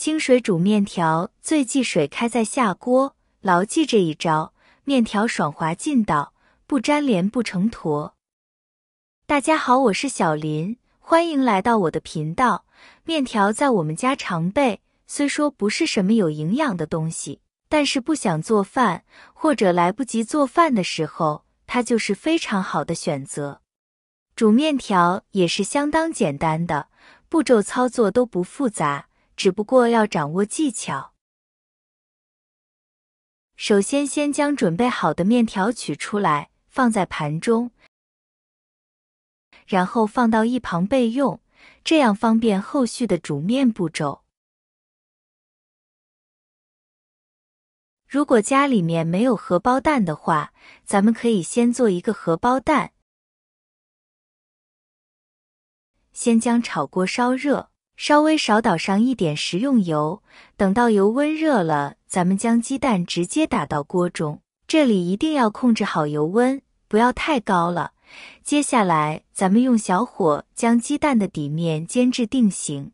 清水煮面条最忌水开在下锅，牢记这一招，面条爽滑劲道，不粘连不成坨。大家好，我是小林，欢迎来到我的频道。面条在我们家常备，虽说不是什么有营养的东西，但是不想做饭或者来不及做饭的时候，它就是非常好的选择。煮面条也是相当简单的，步骤操作都不复杂，只不过要掌握技巧。首先将准备好的面条取出来，放在盘中，然后放到一旁备用，这样方便后续的煮面步骤。如果家里面没有荷包蛋的话，咱们可以先做一个荷包蛋。先将炒锅烧热，稍微少倒上一点食用油，等到油温热了，咱们将鸡蛋直接打到锅中，这里一定要控制好油温，不要太高了。接下来咱们用小火将鸡蛋的底面煎至定型。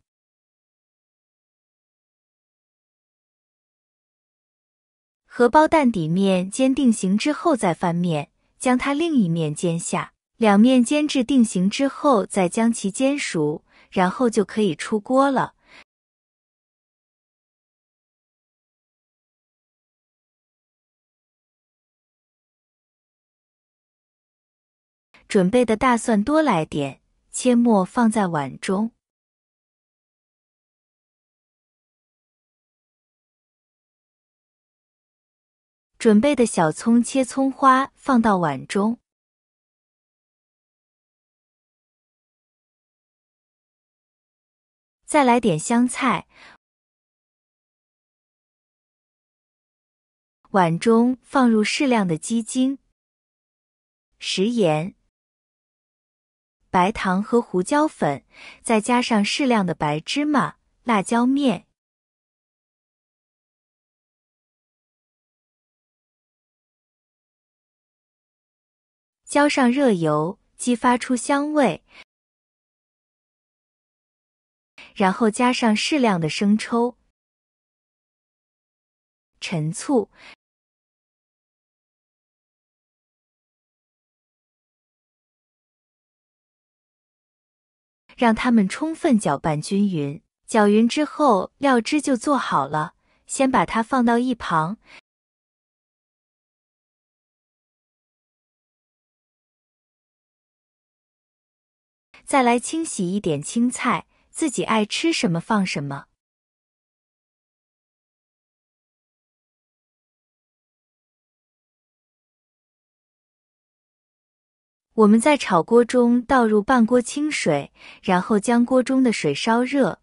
荷包蛋底面煎定型之后再翻面，将它另一面煎下，两面煎至定型之后再将其煎熟，然后就可以出锅了。准备的大蒜多来点，切末放在碗中。准备的小葱切葱花放到碗中。再来点香菜。碗中放入适量的鸡精、食盐、白糖和胡椒粉，再加上适量的白芝麻、辣椒面。浇上热油，激发出香味，然后加上适量的生抽、陈醋、让它们充分搅拌均匀。搅匀之后，料汁就做好了，先把它放到一旁。再来清洗一点青菜，自己爱吃什么放什么。我们在炒锅中倒入半锅清水，然后将锅中的水烧热。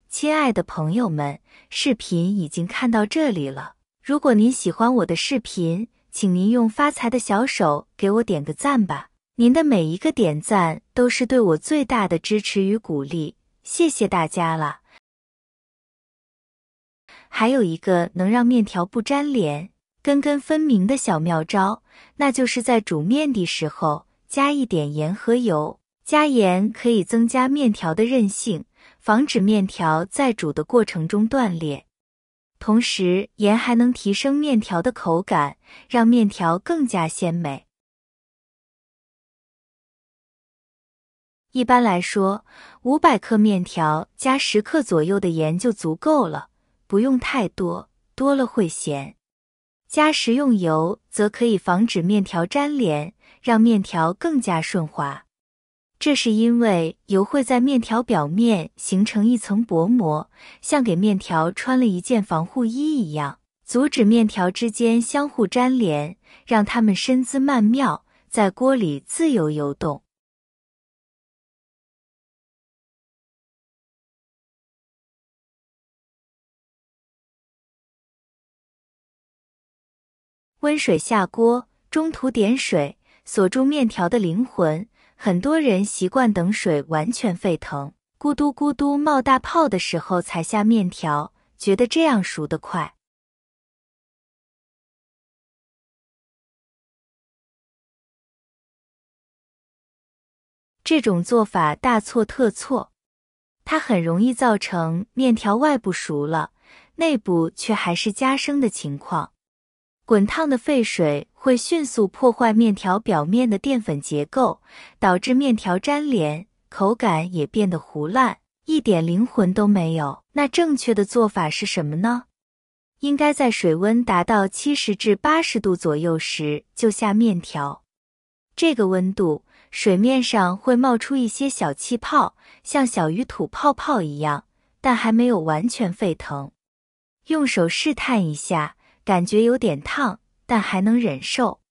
亲爱的朋友们，视频已经看到这里了。如果您喜欢我的视频，请您用发财的小手给我点个赞吧。您的每一个点赞都是对我最大的支持与鼓励，谢谢大家了。还有一个能让面条不粘连、根根分明的小妙招，那就是在煮面的时候加一点盐和油。加盐可以增加面条的韧性，防止面条在煮的过程中断裂。同时，盐还能提升面条的口感，让面条更加鲜美。一般来说，500克面条加10克左右的盐就足够了，不用太多，多了会咸。加食用油则可以防止面条粘连，让面条更加顺滑。这是因为油会在面条表面形成一层薄膜，像给面条穿了一件防护衣一样，阻止面条之间相互粘连，让它们身姿曼妙，在锅里自由游动。温水下锅，中途点水，锁住面条的灵魂。很多人习惯等水完全沸腾，咕嘟咕嘟冒大泡的时候才下面条，觉得这样熟得快。这种做法大错特错。它很容易造成面条外部熟了，内部却还是加生的情况。滚烫的沸水会迅速破坏面条表面的淀粉结构，导致面条粘连，口感也变得糊烂，一点灵魂都没有。那正确的做法是什么呢？应该在水温达到70至80度左右时就下面条。这个温度，水面上会冒出一些小气泡，像小鱼吐泡泡一样，但还没有完全沸腾。用手试探一下，感觉有点烫，但还能忍受。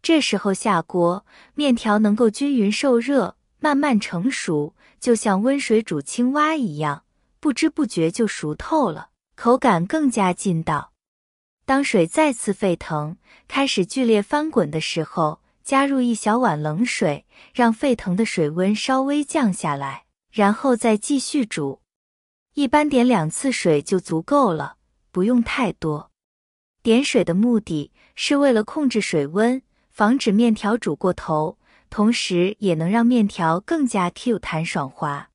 这时候下锅，面条能够均匀受热，慢慢成熟，就像温水煮青蛙一样，不知不觉就熟透了，口感更加劲道。当水再次沸腾，开始剧烈翻滚的时候，加入1小碗冷水，让沸腾的水温稍微降下来，然后再继续煮。一般点2次水就足够了，不用太多。点水的目的是为了控制水温，防止面条煮过头，同时也能让面条更加 Q 弹爽滑。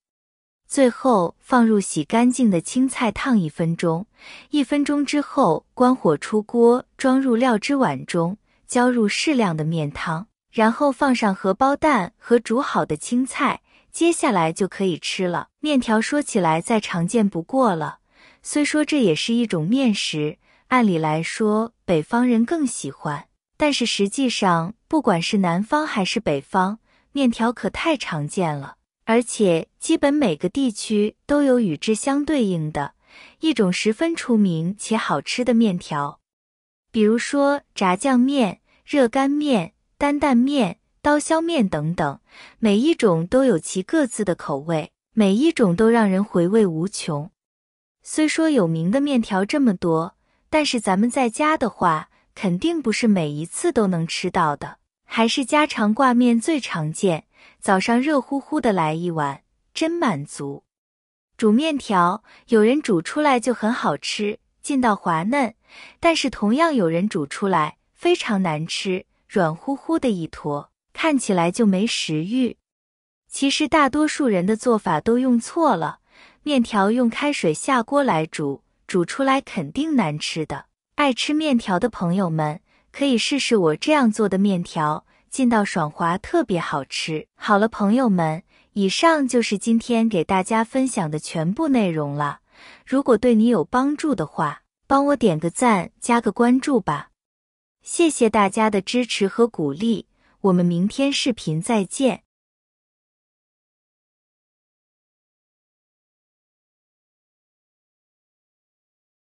最后放入洗干净的青菜烫1分钟，1分钟之后关火出锅，装入料汁碗中，浇入适量的面汤，然后放上荷包蛋和煮好的青菜，接下来就可以吃了。面条说起来再常见不过了，虽说这也是一种面食，按理来说北方人更喜欢，但是实际上不管是南方还是北方，面条可太常见了，而且基本每个地区都有与之相对应的一种十分出名且好吃的面条。比如说炸酱面、热干面、担担面、刀削面等等，每一种都有其各自的口味，每一种都让人回味无穷。虽说有名的面条这么多，但是咱们在家的话，肯定不是每一次都能吃到的，还是家常挂面最常见，早上热乎乎的来一碗，真满足。煮面条，有人煮出来就很好吃，劲道滑嫩，但是同样有人煮出来非常难吃，软乎乎的一坨，看起来就没食欲。其实大多数人的做法都用错了，面条用开水下锅来煮，煮出来肯定难吃的。爱吃面条的朋友们，可以试试我这样做的面条，劲道爽滑，特别好吃。好了，朋友们，以上就是今天给大家分享的全部内容了。如果对你有帮助的话，帮我点个赞，加个关注吧。谢谢大家的支持和鼓励，我们明天视频再见。